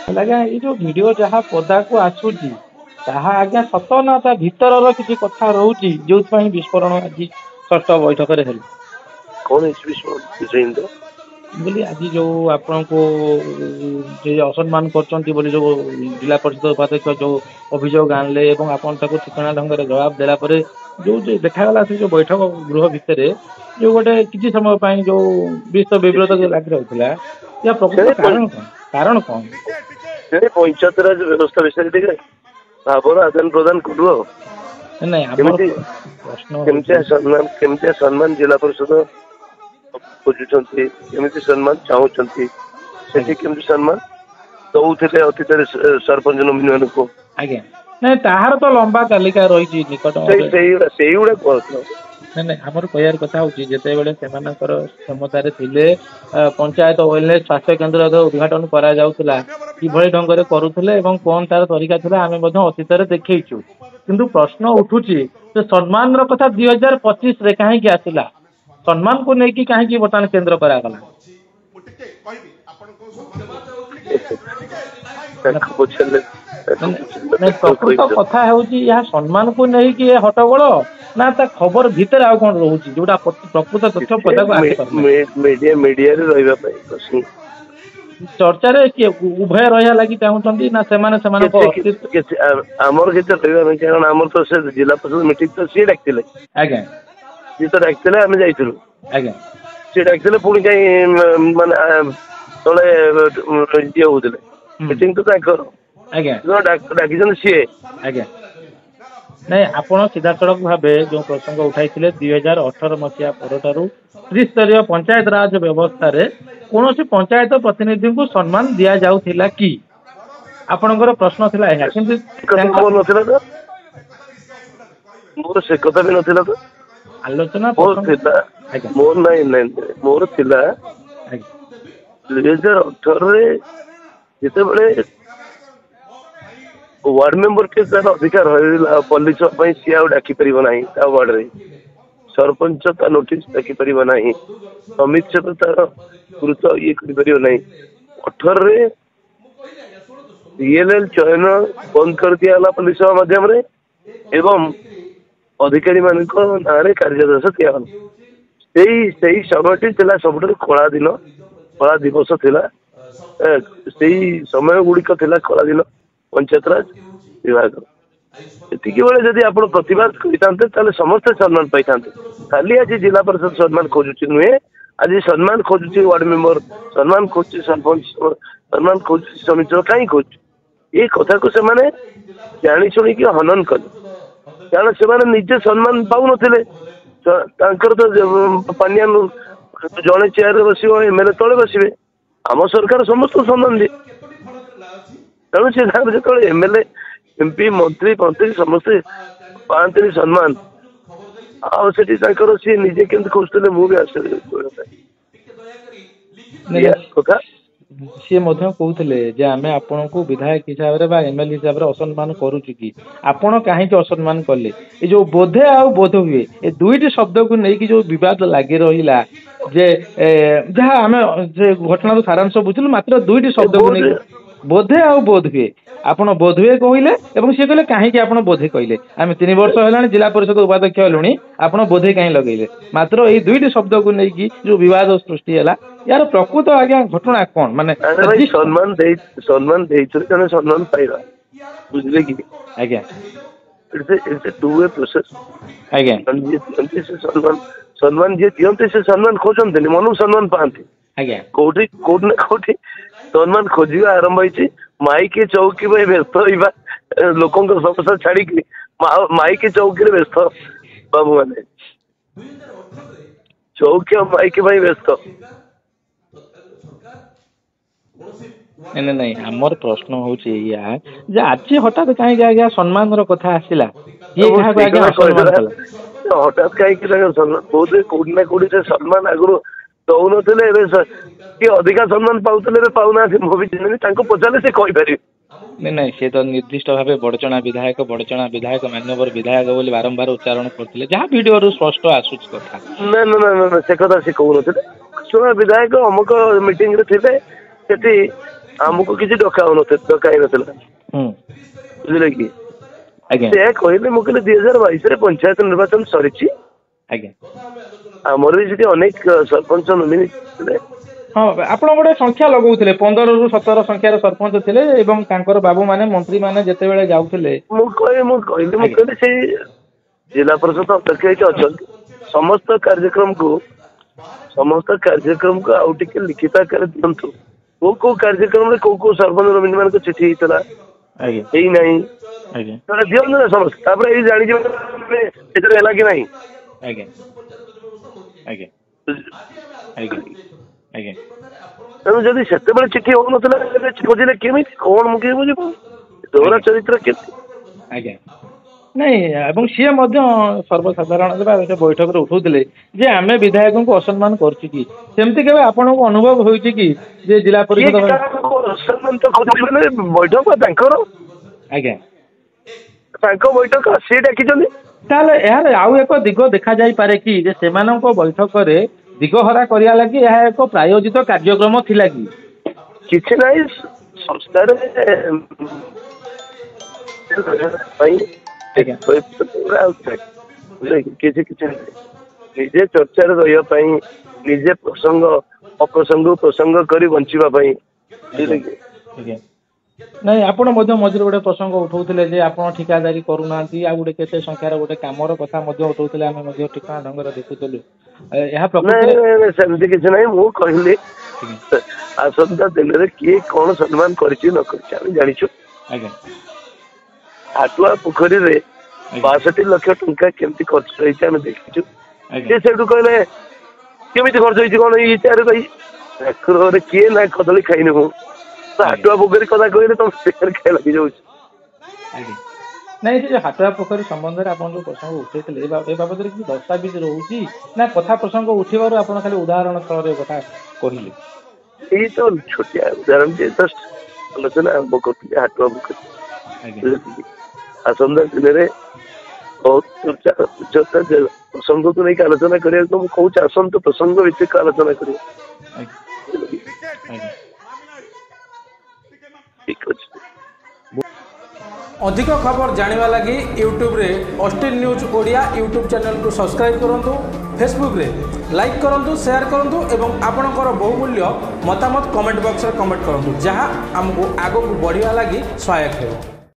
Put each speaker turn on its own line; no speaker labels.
ଆଜ୍ଞା ଏଇ ଯୋଉ ଭିଡିଓ ଯାହା ପଦାକୁ ଆସୁଛି ତାହା ଆଜ୍ଞା ସତ ନା ତା ଭିତରର କିଛି କଥା ରହୁଛି ଯୋଉଥିପାଇଁ ବିସ୍ଫୋରଣ ଆଜି ଷଷ୍ଠ ବୈଠକରେ ହେଲା?
କଣ ହେଇଛି ବୁଝେଇନି ତ?
ବୋଲି ଆଜି ଯୋଉ ଆପଣଙ୍କୁ ଯେ ଅସମ୍ମାନ କରୁଛନ୍ତି ବୋଲି ଯୋଉ ଜିଲ୍ଲା ପରିଷଦ ଉପାଧ୍ୟକ୍ଷ ଯୋଉ ଅଭିଯୋଗ ଆଣିଲେ ଏବଂ ଆପଣ ତାକୁ ଠିକଣା ଢଙ୍ଗରେ ଜବାବ ଦେଲା ପରେ ଯୋଉ ଦେଖାଗଲା ସେ ଯୋଉ ବୈଠକ ଗୃହ ଭିତରେ ଯୋଉ ଗୋଟେ କିଛି ସମୟ ପାଇଁ ଯୋଉ ବିବ୍ରତ ଲାଗି ରହିଥିଲା ଏହା
ସେ
ପ୍ରକୃତ କାରଣ କଣ? କାରଣ କଣ?
ପଞ୍ଚାୟତ ରାଜ ବ୍ୟବସ୍ଥା ବିଷୟରେ ଟିକେ ଭାବର ଆଦାନ ପ୍ରଦାନ କରୁ ଆଉ
ନାଇଁ ଆମର
କେମିତି
ପ୍ରଶ୍ନ ହଉଛି
କେମିତିଆ ସମ୍ମାନ ଜିଲ୍ଲା ପରିଷଦ ଖୋଜୁଛନ୍ତି, କେମିତି ସମ୍ମାନ ଚାହୁଁଛନ୍ତି,
ଆଜ୍ଞା
ସେଠି କେମିତି ସମ୍ମାନ ଦଉଥିଲେ ଅତୀତରେ ସରପଞ୍ଚ ନୋମିନି ମାନଙ୍କୁ।
ଆଜ୍ଞା ନାଇଁ ତାହାର ତ ଲମ୍ବା ତାଲିକା ରହିଛି ନିକଟରେ।
ସେଇଗୁଡା କହୁଥିଲ।
ନାଇଁ ନାଇଁ ଆମର କହିବାର କଥା ହଉଛି ଯେତେବେଳେ ସେମାନଙ୍କର କ୍ଷମତାରେ ଥିଲେ ପଞ୍ଚାୟତ ସ୍ୱାସ୍ଥ୍ୟ କେନ୍ଦ୍ର ଉଦ୍ଘାଟନ କରାଯାଉଥିଲା କିଭଳି ଢଙ୍ଗରେ କରୁଥିଲେ ଏବଂ କଣ ତାର ତରିକା ଥିଲା ଆମେ ମଧ୍ୟ ଅତୀତରେ ଦେଖେଇଛୁ। କିନ୍ତୁ ପ୍ରଶ୍ନ ଉଠୁଛି ଯେ ସମ୍ମାନର କଥା 2025ରେ କାହିଁକି ଆସିଲା? ସମ୍ମାନକୁ ନେଇକି କାହିଁକି ବର୍ତ୍ତମାନ କେନ୍ଦ୍ର କରାଗଲା? ପ୍ରକୃତ କଥା ହେଉଛି ଏହା ସମ୍ମାନକୁ ନେଇକି ଏ ହଟ୍ଟଗୋଳ ନା ତା ଖବର ଭିତରେ ଆଉ କଣ ରହୁଛି ଯୋଉଟା ପ୍ରକୃତ ତଥ୍ୟ ପଦାକୁ ଆସିପାରୁନାହିଁ?
ମିଡିଆରେ ରହିବା ପାଇଁ
ଚର୍ଚ୍ଚାରେ କିଏ ଉଭୟ ରହିବା ଲାଗି ଚାହୁଁଛନ୍ତି ନା ସେମାନେ ସେମାନଙ୍କ ଅସ୍ତିତ୍ୱ
ଆମର କିଛି ରହିବା ନାହିଁ କାରଣ ଆମର ତ ସେ ଜିଲ୍ଲା ପରିଷଦ ମିଟିଂ ତ ସିଏ ଡାକିଥିଲେ।
ଆଜ୍ଞା
ସିଏ ତ ଡାକିଥିଲେ ଆମେ ଯାଇଥିଲୁ।
ଆଜ୍ଞା
ସିଏ ଡାକିଥିଲେ ପୁଣି କାହିଁ ମାନେ ତଳେ ଇଏ ହଉଥିଲେ ମିଟିଂ ତ ତାଙ୍କର
ଆଜ୍ଞା
ଡାକିଛନ୍ତି ସିଏ।
ଆଜ୍ଞା ନାଇଁ ଆପଣ ସିଧାସଳଖ ଭାବେ ଯୋଉ ପ୍ରସଙ୍ଗ ଉଠାଇଥିଲେ 2018 ମସିହା ପରଠାରୁ ତ୍ରିସ୍ତରୀୟ ପଞ୍ଚାୟତ ରାଜ ବ୍ୟବସ୍ଥାରେ କୌଣସି ପଞ୍ଚାୟତ ପ୍ରତିନିଧିଙ୍କୁ ସମ୍ମାନ ଦିଆଯାଉଥିଲା କି? ଆପଣଙ୍କର ପ୍ରଶ୍ନ ଥିଲା ଏହା କିନ୍ତୁ
ମୋର ନଥିଲା ତ ମୋର ସେ କଥା ବି ନଥିଲା ତ
ଆଲୋଚନା
ମୋର ଥିଲା
ଆଜ୍ଞା
ମୋର ନାଇଁ ମୋର ଥିଲା
ଆଜ୍ଞା
2018ରେ ଯେତେବେଳେ ୱାର୍ଡ ମେମ୍ବର କେ ତାର ଅଧିକାର ରହିଲା ପଲ୍ଲୀଚକ ପାଇଁ ସିଏ ଆଉ ଡାକି ପାରିବ ନାହିଁ ତା ୱାର୍ଡରେ ସରପଞ୍ଚ ତା ନୋଟିସ ଡାକିପାରିବ ନାହିଁ, ସମିତି ସଭ୍ୟ ତାର ଗୁରୁତ୍ୱ ଇଏ କରିପାରିବ ନାହିଁ। 18ରେ PLL ଚୟନ ବନ୍ଦ କରିଦିଆଗଲା ପଲ୍ଲୀ ସଭା ମାଧ୍ୟମରେ ଏବଂ ଅଧିକାରୀ ମାନଙ୍କ ନାଁରେ କାର୍ଯ୍ୟାଦେଶ ଦିଆଗଲା। ସେଇ ସମୟଟି ଥିଲା ସବୁଠାରୁ କଳା ଦିବସ ଥିଲା। ସେଇ ସମୟ ଗୁଡିକ ଥିଲା କଳା ଦିନ ପଞ୍ଚାୟତରାଜ ବିଭାଗ। ଏତିକି ବେଳେ ଯଦି ଆପଣ ପ୍ରତିବାଦ କରିଥାନ୍ତେ ତାହେଲେ ସମସ୍ତେ ସମ୍ମାନ ପାଇଥାନ୍ତେ। ଖାଲି ଆଜି ଜିଲ୍ଲା ପରିଷଦ ସମ୍ମାନ ଖୋଜୁଛି ନୁହେଁ, ଆଜି ସମ୍ମାନ ଖୋଜୁଛି ୱାର୍ଡ ମେମ୍ବର, ସମ୍ମାନ ଖୋଜୁଛି ସରପଞ୍ଚ, ସମ୍ମାନ ଖୋଜୁଛି ସମିତି କାହିଁ ଖୋଜୁଛି? ଏଇ କଥାକୁ ସେମାନେ ଜାଣି ଶୁଣିକି ହନନ କଲେ କାରଣ ସେମାନେ ନିଜେ ସମ୍ମାନ ପାଉନଥିଲେ। ତାଙ୍କର ତ ପାନିଆ ଜଣେ ଚେୟାରରେ ବସିବ, MLA ତଳେ ବସିବେ। ଆମ ସରକାର ସମସ୍ତଙ୍କୁ ସମ୍ମାନ ଦିଏ। ତେଣୁ ସେ ଯେତେବେଳେ MLA MP ମନ୍ତ୍ରୀ ସମସ୍ତେ ପାଆନ୍ତିନି ସମ୍ମାନ, ଆଉ ସେଠି ତାଙ୍କର ସିଏ ନିଜେ କେମିତି ଖୋଜୁଥିଲେ ମୁଁ ବି କଥା।
ସିଏ ମଧ୍ୟ କହୁଥିଲେ ଯେ ଆମେ ଆପଣଙ୍କୁ ବିଧାୟକ ହିସାବରେ ବା MLA ହିସାବରେ ଅସମ୍ମାନ କରୁଛୁ କି? ଆପଣ କାହିଁକି ଅସମ୍ମାନ କଲେ? ଏ ଯୋଉ ବୋଧେ ଆଉ ବୋଧ ହୁଏ ଏ ଦୁଇଟି ଶବ୍ଦକୁ ନେଇକି ଯୋଉ ବିବାଦ ଲାଗି ରହିଲା ଯେ ଯାହା ଆମେ ସେ ଘଟଣାର ସାରାଂଶ ବୁଝିଲୁ ମାତ୍ର ଦୁଇଟି ଶବ୍ଦକୁ ନେଇକି ବୋଧେ ଆଉ ବୋଧ ହୁଏ। ଆପଣ ବୋଧ ହୁଏ କହିଲେ ଏବଂ ସିଏ କହିଲେ କାହିଁକି ଆପଣ ବୋଧେ କହିଲେ? ଆମେ 3 ବର୍ଷ ହେଲାଣି ଜିଲ୍ଲା ପରିଷଦ ଉପାଧ୍ୟକ୍ଷ ହେଲୁଣି, ଆପଣ ବୋଧେ କାହିଁ ଲଗେଇଲେ? ମାତ୍ର ଏଇ ଦୁଇଟି ଶବ୍ଦକୁ ନେଇକି ଯୋଉ ବିବାଦ ସୃଷ୍ଟି ହେଲା ୟାର ପ୍ରକୃତ ଆଜ୍ଞା ଘଟଣା କଣ? ମାନେ
ସମ୍ମାନ ଦେଇଥିଲେ ଜଣେ ସମ୍ମାନ ପାଇବା, ବୁଝିଲେ କି?
ଆଜ୍ଞା
it's a two-way process.
ଆଜ୍ଞା
ସମ୍ମାନ ଯିଏ ଦିଅନ୍ତି ସେ ସମ୍ମାନ ଖୋଜନ୍ତିନି, ମନକୁ ସମ୍ମାନ ପାଆନ୍ତି।
ଆଜ୍ଞା
କୋଉଠି ନା କୋଉଠି ସମ୍ମାନ ଖୋଜିବା ଆରମ୍ଭ ହେଇଛି। ମାଇକି ଚୌକି ପାଇଁ ବ୍ୟସ୍ତ ରହିବା ଲୋକଙ୍କ ସମସ୍ୟା ଛାଡିକି ମାଇକି ଚୌକିରେ ବ୍ୟସ୍ତ ବାବୁ ମାନେ, ଚୌକି ଆଉ ମାଇକି ପାଇଁ ବ୍ୟସ୍ତ।
ନାଇଁ ଆମର ପ୍ରଶ୍ନ ହଉଛି ଏଇଆ ଯେ ଆଜି ହଠାତ୍ କାହିଁକି ଆଜ୍ଞା ସମ୍ମାନର କଥା ଆସିଲା? କିଏ କାହାକୁ ଆଜ୍ଞା ଅସମ୍ମାନ କଲା?
ହଠାତ୍ କାହିଁକି କୋଉଠି ନା କୋଉଠି ସେ ସମ୍ମାନ ଆଗରୁ ଦଉନଥିଲେ, ଏବେ କିଏ ଅଧିକା ସମ୍ମାନ ପାଉଥିଲେ ଏବେ ପାଉନାହାନ୍ତି। ମୁଁ ବି ଜାଣିନି, ତାଙ୍କୁ ପଚାରିଲେ ସେ କହିପାରିବେ।
ନାଇଁ ସେ ତ ନିର୍ଦ୍ଦିଷ୍ଟ ଭାବେ ବଡଚଣା ବିଧାୟକ ମାନ୍ୟବର ବିଧାୟକ ବୋଲି ବାରମ୍ବାର ଉଚ୍ଚାରଣ କରୁଥିଲେ, ଯାହା ଭିଡିଓରୁ ସ୍ପଷ୍ଟ ଆସୁଛି କଥା।
ନା ସେ କଥା ସେ କହୁନଥିଲେ। ବିଧାୟକ ଅମୁକ ମିଟିଂ ରେ ଥିଲେ, ସେଠି ଆମକୁ କିଛି ଡକା ହେଇନଥିଲା ବୁଝିଲେ କି
ଆଜ୍ଞା
ସେ କହିଲେ ମୁଁ କହିଲି 2022 ରେ ପଞ୍ଚାୟତ ନିର୍ବାଚନ ସରିଛି
ଆଜ୍ଞା
ଆମର ବି ସେଠି ଅନେକ ସରପଞ୍ଚ ନୋମିନି ଥିଲେ
ହଁ ଆପଣ ଗୋଟେ ସଂଖ୍ୟା ଲଗାଉଥିଲେ 15 ରୁ 17 ସଂଖ୍ୟାର ସରପଞ୍ଚ ଥିଲେ ଏବଂ ତାଙ୍କର ବାବୁ ମାନେ ମନ୍ତ୍ରୀ ମାନେ ଯେତେବେଳେ ଯାଉଥିଲେ
ମୁଁ କହିଲି ସେଇ ଜିଲ୍ଲା ପରିଷଦ ଅଧ୍ୟକ୍ଷ ହେଇକି ଅଛନ୍ତି ସମସ୍ତ କାର୍ଯ୍ୟକ୍ରମକୁ ଆଉ ଟିକେ ଲିଖିତ ଆକାରରେ ଦିଅନ୍ତୁ କୋଉ କାର୍ଯ୍ୟକ୍ରମରେ କୋଉ ସରପଞ୍ଚ ନୋମିନି ମାନଙ୍କ ଚିଠି ହେଇଥିଲା
ଆଜ୍ଞା
ହେଇ ନାହିଁ
ଆଜ୍ଞା
ଦିଅନ୍ତୁ ନା ସମସ୍ତେ ତାପରେ ଏଇ ଜାଣିଯିବେ ସେଥିରେ ହେଲା କି ନାହିଁ
ଆଜ୍ଞା ଆଜ୍ଞା ଆଜ୍ଞା ଆଜ୍ଞା
ତେଣୁ ଯଦି ସେତେବେଳେ ଚିଠି ହଉନଥିଲା ବୁଝିଲେ କେମିତି କଣ ମୁଁ କିଏ ବୁଝିବୁ ଦୋହରା ଚରିତ୍ର କେମିତି
ଆଜ୍ଞା ନାଇଁ ଏବଂ ସିଏ ମଧ୍ୟ ସର୍ବସାଧାରଣ ସେ ବୈଠକରେ ଉଠଉଥିଲେ ଯେ ଆମେ ବିଧାୟକଙ୍କୁ ଅସମ୍ମାନ କରୁଛୁ କି ସେମିତି କେବେ ଆପଣଙ୍କୁ ଅନୁଭବ ହୋଇଛି କି ଯେ ଜିଲ୍ଲା ପରିଷଦ
ବୈଠକ ତାଙ୍କର
ଆଜ୍ଞା
ତାଙ୍କ ବୈଠକ ସିଏ ଡାକିଛନ୍ତି
ତାହେଲେ ଏହାର ଆଉ ଏକ ଦିଗ ଦେଖାଯାଇପାରେ କି ଯେ ସେମାନଙ୍କ ବୈଠକରେ ଦିଗହରା କରିବା ଲାଗି ଏହା ଏକ ପ୍ରାୟୋଜିତ କାର୍ଯ୍ୟକ୍ରମ ଥିଲା କି
କିଛି ନାହିଁ ସଂସ୍ଥାରେ କିଛି ନାହିଁ ନିଜେ ଚର୍ଚ୍ଚାରେ ରହିବା ପାଇଁ ନିଜେ ପ୍ରସଙ୍ଗ କରି ବଞ୍ଚିବା ପାଇଁ
ନାଇଁ ଆପଣ ମଧ୍ୟ ମଝିରେ ଗୋଟେ ପ୍ରସଙ୍ଗ ଉଠଉଥିଲେ ଯେ ଆପଣ ଠିକାଦାରୀ କରୁନାହାନ୍ତି ଆଉ ଗୋଟେ କେତେ ସଂଖ୍ୟାର ଗୋଟେ କାମର କଥା ମଧ୍ୟ ଉଠଉଥିଲେ ଆମେ ମଧ୍ୟ ଠିକଣା ଢଙ୍ଗରେ ଦେଖୁଥିଲୁ ଏହା
ସେମିତି କିଛି ନାହିଁ ମୁଁ କହିଲି ଆସନ୍ତା ଦିନରେ କିଏ କଣ ସମ୍ମାନ କରିଛି ନ କରିଛି ଆମେ ଜାଣିଛୁ
ଆଜ୍ଞା
ହାଟୁଆ ପୋଖରୀରେ 62 ଲକ୍ଷ ଟଙ୍କା କେମିତି ଖର୍ଚ୍ଚ ହେଇଛି ଆମେ ଦେଖିଛୁ ସେ ସେଠୁ କହିଲେ କେମିତି ଖର୍ଚ୍ଚ ହେଇଛି କଣ ଏଇ ଚାରେ ଭାଇ ଠାକୁରରେ କିଏ ନା କଦଳୀ ଖାଇନି ମୁଁ ହାଟୁଆ ପୋଖରୀ କଥା କହିଲେ ତମ ପେଟରେ ଖାଇ ଲାଗିଯାଉଛି
ନାଇଁ ସେ ଯୋଉ ହାଟୁଆ ପୋଖରୀ ସମ୍ବନ୍ଧରେ ଆପଣ ଯୋଉ ପ୍ରସଙ୍ଗ ଉଠେଇଥିଲେ ଏ ବାବଦରେ କିଛି ଦସ୍ତାବିଜ ରହୁଛି ନା କଥା ପ୍ରସଙ୍ଗ ଉଠିବାରୁ ଆପଣ ଖାଲି ଉଦାହରଣ ସ୍ଥଳରେ କଥା କହିଲେ
ଏଇ ତ ଛୋଟିଆ ଉଦାହରଣ ଜଷ୍ଟ ଆଲୋଚନା ଆରମ୍ଭ କରୁଥିଲେ ହାଟୁଆ ପୋଖରୀ ଆସନ୍ତା ଦିନରେ ବହୁତ ପ୍ରସଙ୍ଗକୁ ନେଇକି ଆଲୋଚନା କରିବାକୁ ମୁଁ କହୁଛି ଆସନ୍ତୁ ପ୍ରସଙ୍ଗ ଭିତ୍ତିକ ଆଲୋଚନା କରିବା ଠିକ ଅଛି
अधिक खबर जानिबा लगी यूट्यूब रे Austin news Odia YouTube channel को सब्सक्राइब करंतु फेसबुक रे लाइक करंतु शेयर करंतु एवं आपणकर बहुमूल्य मतामत कमेंट बॉक्स रे कमेंट करंतु जहां हमको आगो को बढ़िया लगी सहायक हो।